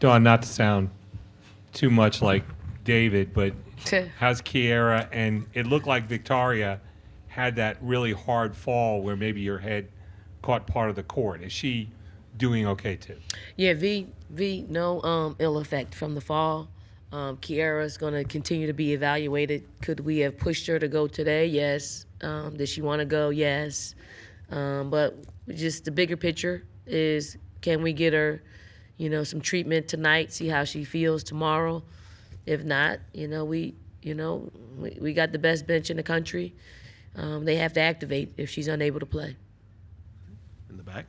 Dawn, not to sound too much like David, but how's Kiera? And it looked like Victoria had that really hard fall where maybe your head caught part of the court. Is she doing okay too? Yeah, no ill effect from the fall. Kiara's going to continue to be evaluated. Could we have pushed her to go today? Yes. Did she want to go? Yes. But just the bigger picture is, can we get her, some treatment tonight, see how she feels tomorrow? If not, we got the best bench in the country. They have to activate if she's unable to play. In the back.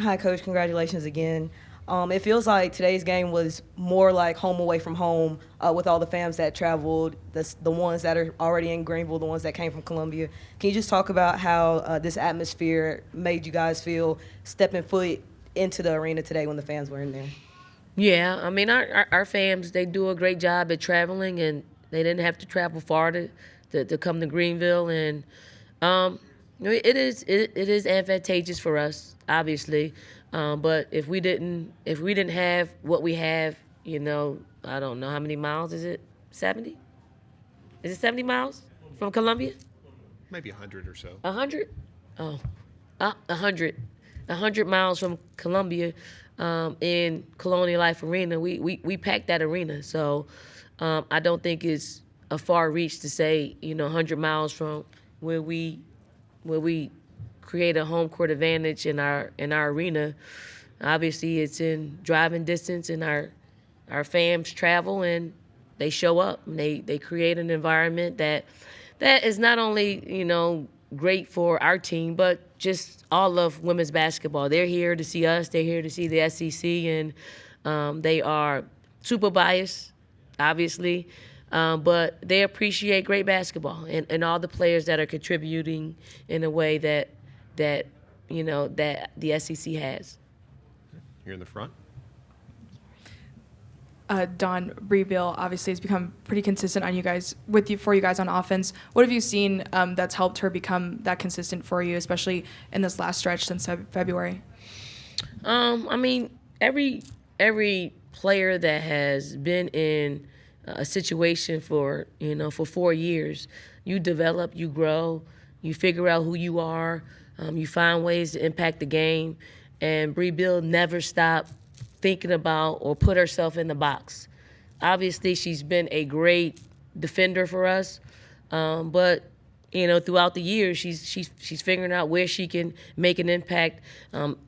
Hi, Coach. Congratulations again. It feels like today's game was more like home away from home with all the fans that traveled, the ones that are already in Greenville, the ones that came from Columbia. Can you just talk about how this atmosphere made you guys feel stepping foot into the arena today when the fans were in there? Yeah, I mean, our fans, they do a great job at traveling, and they didn't have to travel far to come to Greenville. And it is advantageous for us, obviously. But if we didn't have what we have, I don't know how many miles is it? 70? Is it 70 miles from Columbia? Maybe 100 or so. 100? Oh, 100. 100 miles from Columbia in Colonial Life Arena. We packed that arena. So I don't think it's a far reach to say, 100 miles from where we create a home court advantage in our arena. Obviously, it's in driving distance, and our fans travel and they show up. And they create an environment that is not only great for our team, but just all of women's basketball. They're here to see us. They're here to see the SEC, and they are super biased, obviously. But they appreciate great basketball and all the players that are contributing in a way that the SEC has. Here in the front. Dawn, Bree Bill obviously has become pretty consistent for you guys on offense. What have you seen that's helped her become that consistent for you, especially in this last stretch since February? I mean, every player that has been in a situation for 4 years, you develop, you grow, you figure out who you are, you find ways to impact the game, and Bree Bill never stopped thinking about or put herself in the box. Obviously, she's been a great defender for us, but throughout the years, she's figuring out where she can make an impact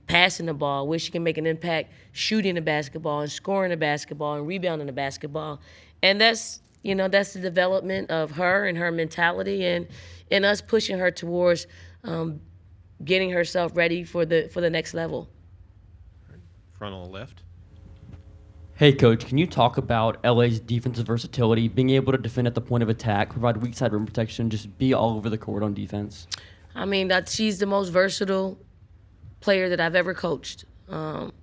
passing the ball, where she can make an impact shooting the basketball and scoring the basketball and rebounding the basketball, and that's the development of her and her mentality, and us pushing her towards getting herself ready for the next level. Front on the left. Hey, Coach, can you talk about LA's defensive versatility, being able to defend at the point of attack, provide weak side rim protection, just be all over the court on defense? I mean, she's the most versatile player that I've ever coached.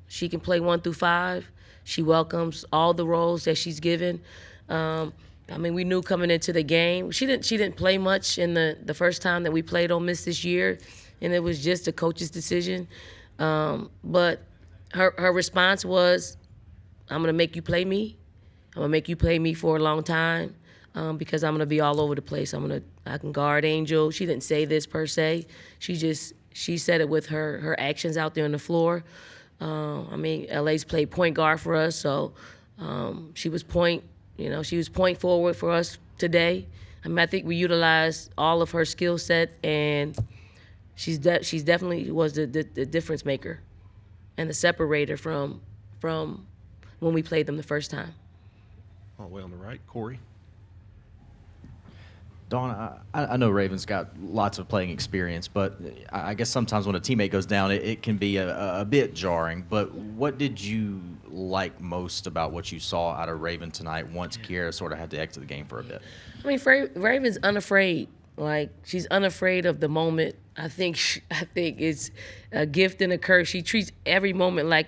She can play 1 through 5. She welcomes all the roles that she's given. We knew coming into the game, she didn't play much in the first time that we played Ole Miss this year, and it was just a coach's decision. But her response was, I'm going to make you play me. I'm going to make you play me for a long time because I'm going to be all over the place. I can guard Angel. She didn't say this per se. She said it with her actions out there on the floor. LA's played point guard for us, so she was point forward for us today. I think we utilized all of her skill set, and she's definitely was the difference maker and the separator from when we played them the first time. All the way on the right, Corey. Dawn, I know Raven's got lots of playing experience, but I guess sometimes when a teammate goes down, it can be a bit jarring. But what did you like most about what you saw out of Raven tonight once Kiera sort of had to exit the game for a bit? I mean, Raven's unafraid. Like, she's unafraid of the moment. I think it's a gift and a curse. She treats every moment like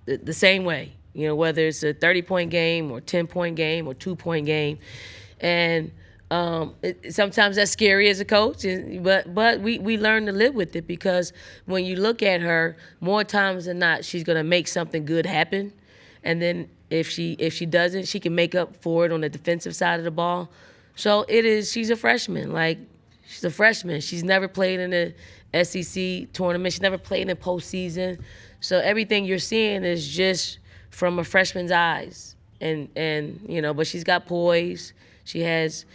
the same way. Whether it's a 30-point game or 10-point game or 2-point game, and sometimes that's scary as a coach. But we learn to live with it, because when you look at her, more times than not, she's gonna make something good happen. and then if she doesn't, she can make up for it on the defensive side of the ball. So she's a freshman. Like, she's a freshman. She's never played in the SEC tournament. She's never played in the postseason. So everything you're seeing is just from a freshman's eyes. And but she's got poise. She has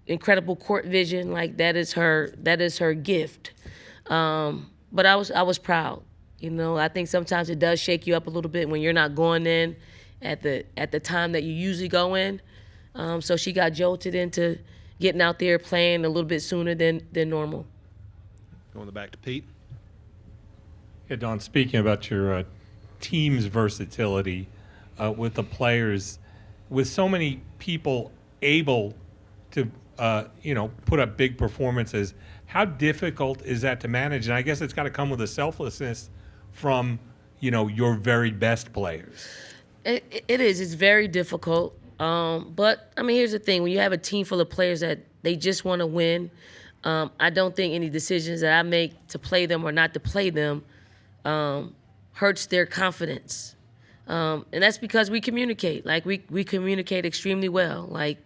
incredible court vision. Like, that is her gift. But I was proud. I think sometimes it does shake you up a little bit when you're not going in at the time that you usually go in. So she got jolted into getting out there playing a little bit sooner than normal. Going back to Pete. Yeah, Dawn, speaking about your team's versatility with the players, with so many people able to, put up big performances, how difficult is that to manage? And I guess it's got to come with a selflessness from, your very best players. It is. It's very difficult. But, here's the thing. When you have a team full of players that they just want to win, I don't think any decisions that I make to play them or not to play them hurts their confidence. And that's because we communicate. Like, we communicate extremely well. Like,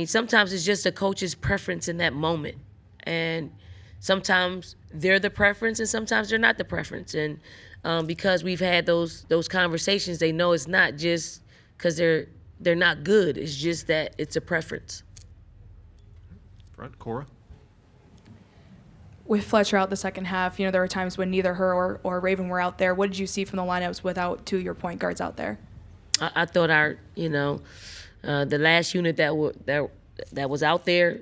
sometimes it's just a coach's preference in that moment. And sometimes they're the preference and sometimes they're not the preference. And because we've had those conversations, they know it's not just because they're not good. It's just that it's a preference. Front, Cora. With Fletcher out the second half, there were times when neither her or Raven were out there. What did you see from the lineups without two of your point guards out there? I thought our, the last unit that was out there,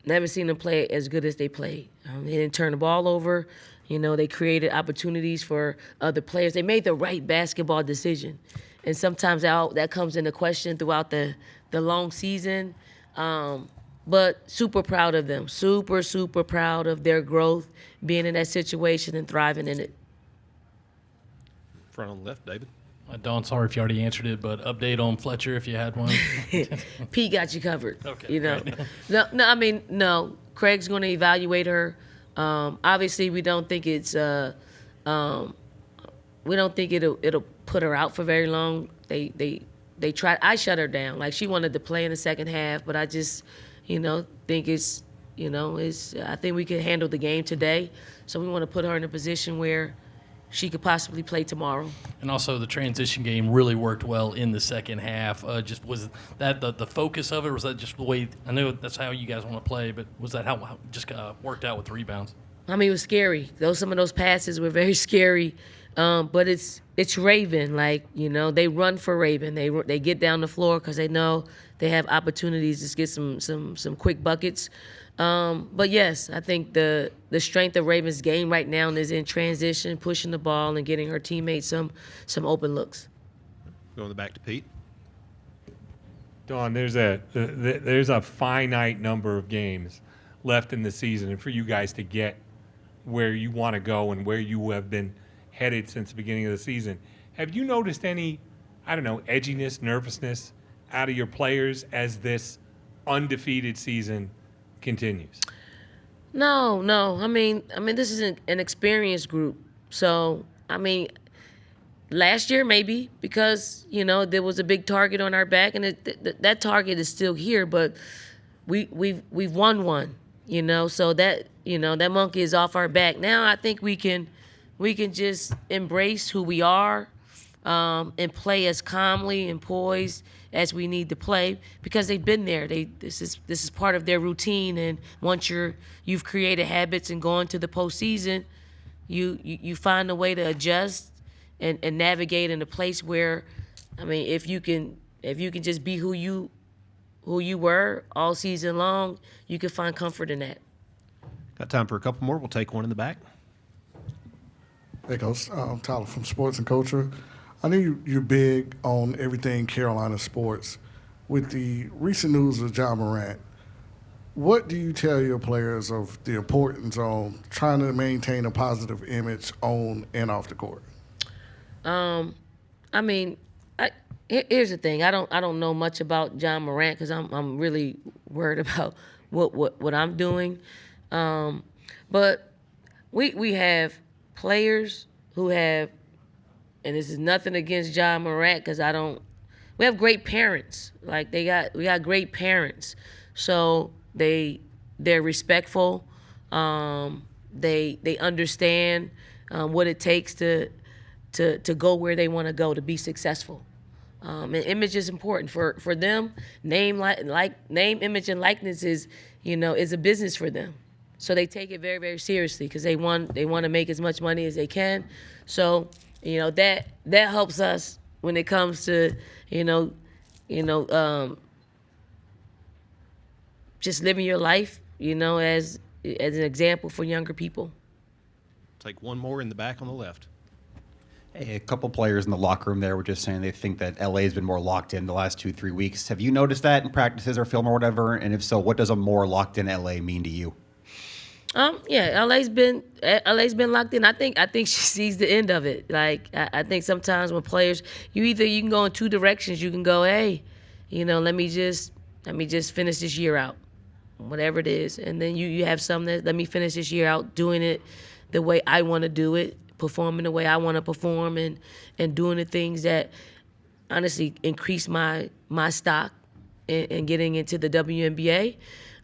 never seen them play as good as they played. They didn't turn the ball over. They created opportunities for other players. They made the right basketball decision. And sometimes that comes into question throughout the long season. But super proud of them. Super, super proud of their growth, being in that situation and thriving in it. Front on the left, David. Dawn, sorry if you already answered it, but update on Fletcher if you had one. Pete got you covered. Okay. Great. No. Craig's going to evaluate her. Obviously, we don't think it'll put her out for very long. They tried. I shut her down. Like, she wanted to play in the second half, but I just, think I think we can handle the game today. So we want to put her in a position where she could possibly play tomorrow. And also the transition game really worked well in the second half. Just was that the focus of it, or was that just the way, I know that's how you guys want to play, but was that how it just worked out with rebounds? It was scary. Some of those passes were very scary. But it's Raven. Like, they run for Raven. They get down the floor because they know they have opportunities to get some quick buckets. But yes, I think the strength of Raven's game right now is in transition, pushing the ball and getting her teammates some open looks. Going back to Pete. Dawn, there's a finite number of games left in the season, and for you guys to get where you want to go and where you have been headed since the beginning of the season, have you noticed any, edginess, nervousness out of your players as this undefeated season continues? No. This is an experienced group. So, last year maybe because, there was a big target on our back, and that target is still here, but we've won one, so that, that monkey is off our back. Now I think we can just embrace who we are and play as calmly and poised as we need to play because they've been there. This is part of their routine, and once you've created habits and gone to the postseason, you find a way to adjust and navigate in a place where, if you can just be who you were all season long, you can find comfort in that. Got time for a couple more. We'll take one in the back. Hey, Coach. Tyler from Sports and Culture. I know you're big on everything Carolina sports. With the recent news of John Morant, what do you tell your players of the importance on trying to maintain a positive image on and off the court? Here's the thing. I don't know much about John Morant because I'm really worried about what I'm doing. But we have players who have, and this is nothing against John Morant, because we have great parents. Like we got great parents. So they're respectful. They understand what it takes to go where they want to go to be successful. And image is important for them. Name, image, and likeness is a business for them. So they take it very, very seriously because they want to make as much money as they can. So that helps us when it comes to just living your life, as an example for younger people. Take one more in the back on the left. Hey, a couple players in the locker room there were just saying they think that LA has been more locked in the last 2-3 weeks. Have you noticed that in practices or film or whatever? And if so, what does a more locked in LA mean to you? Yeah, LA's been locked in. I think she sees the end of it. Like I think sometimes when players, you can go in two directions. You can go, hey, let me just finish this year out, whatever it is, and then you have some that let me finish this year out doing it the way I want to do it, performing the way I want to perform, and doing the things that honestly increase my stock and getting into the WNBA.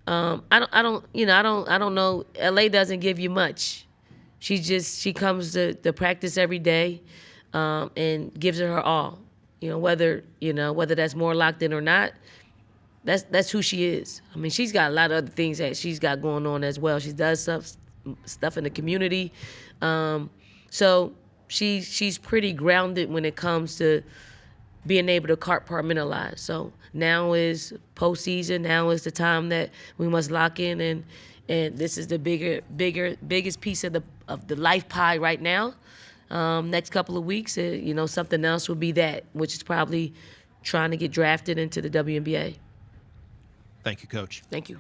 I don't know. LA doesn't give you much. She comes to practice every day, and gives it her all. Whether that's more locked in or not, that's who she is. I mean, she's got a lot of other things that she's got going on as well. She does stuff in the community, so she's pretty grounded when it comes to being able to compartmentalize. So now is postseason. Now is the time that we must lock in, and this is the biggest piece of the life pie right now. Next couple of weeks, something else will be that, which is probably trying to get drafted into the WNBA. Thank you, Coach. Thank you.